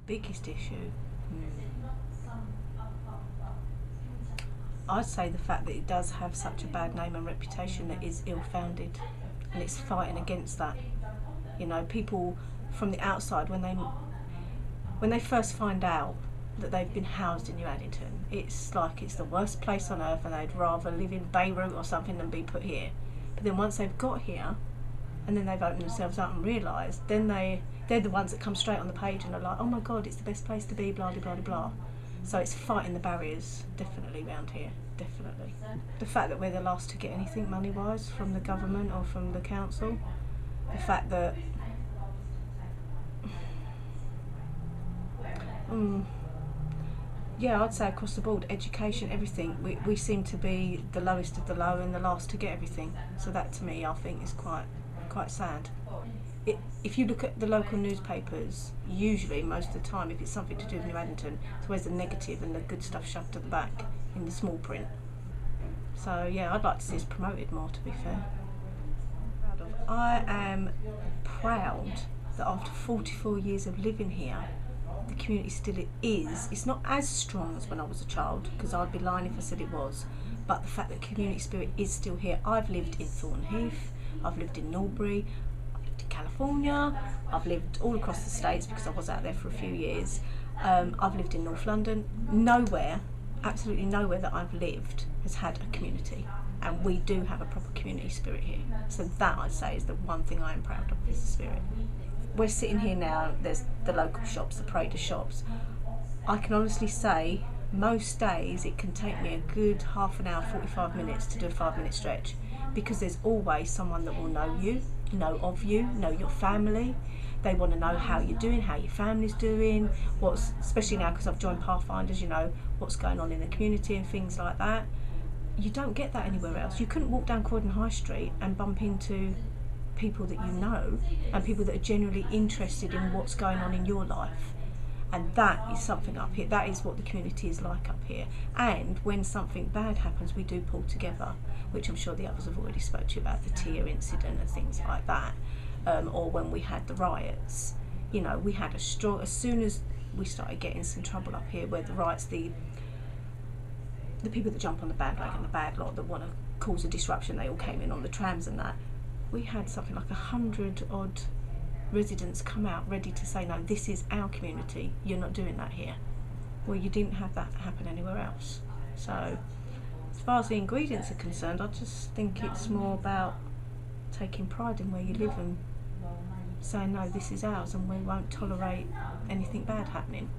biggest issue, I'd say the fact that it does have such a bad name and reputation that is ill-founded, and it's fighting against that. You know, people from the outside, when they first find out that they've been housed in New Addington, it's like it's the worst place on earth and they'd rather live in Beirut or something than be put here. But then once they've got here, and then they've opened themselves up and realised, then they're the ones that come straight on the page and are like, oh my god, it's the best place to be, blah, blah, blah, blah. So it's fighting the barriers, definitely, round here, definitely. The fact that we're the last to get anything money-wise from the government or from the council, the fact that yeah, I'd say across the board, education, everything, we seem to be the lowest of the low and the last to get everything. So that to me, I think, is quite sad. If you look at the local newspapers, usually, most of the time, if it's something to do with New Addington, it's always the negative and the good stuff shoved at the back in the small print. So yeah, I'd like to see us promoted more, to be fair. I am proud that after 44 years of living here, the community still is. It's not as strong as when I was a child, because I'd be lying if I said it was, but the fact that community spirit is still here. I've lived in Thornton Heath, I've lived in Norbury, I've lived in California, I've lived all across the States because I was out there for a few years. I've lived in North London. Nowhere, absolutely nowhere that I've lived has had a community, and we do have a proper community spirit here. So that, I'd say, is the one thing I am proud of, is the spirit. We're sitting here now, there's the local shops, the Prater shops. I can honestly say most days it can take me a good half an hour, 45 minutes to do a 5-minute stretch, because there's always someone that will know you, know of you, know your family. They want to know how you're doing, how your family's doing, especially now because I've joined Pathfinders, you know, what's going on in the community and things like that. You don't get that anywhere else. You couldn't walk down Croydon High Street and bump into people that you know and people that are genuinely interested in what's going on in your life. And that is something up here. That is what the community is like up here. And when something bad happens, we do pull together, which I'm sure the others have already spoke to you about, the Tia incident and things like that. Or when we had the riots, you know, we had a strong, as soon as we started getting some trouble up here, where the riots, the people that jump on the bandwagon, the bad lot that want to cause a disruption, they all came in on the trams and that. We had something like 100 odd residents come out ready to say, no, this is our community, you're not doing that here. Well, you didn't have that happen anywhere else. So as far as the ingredients are concerned, I just think it's more about taking pride in where you live and saying, no, this is ours and we won't tolerate anything bad happening.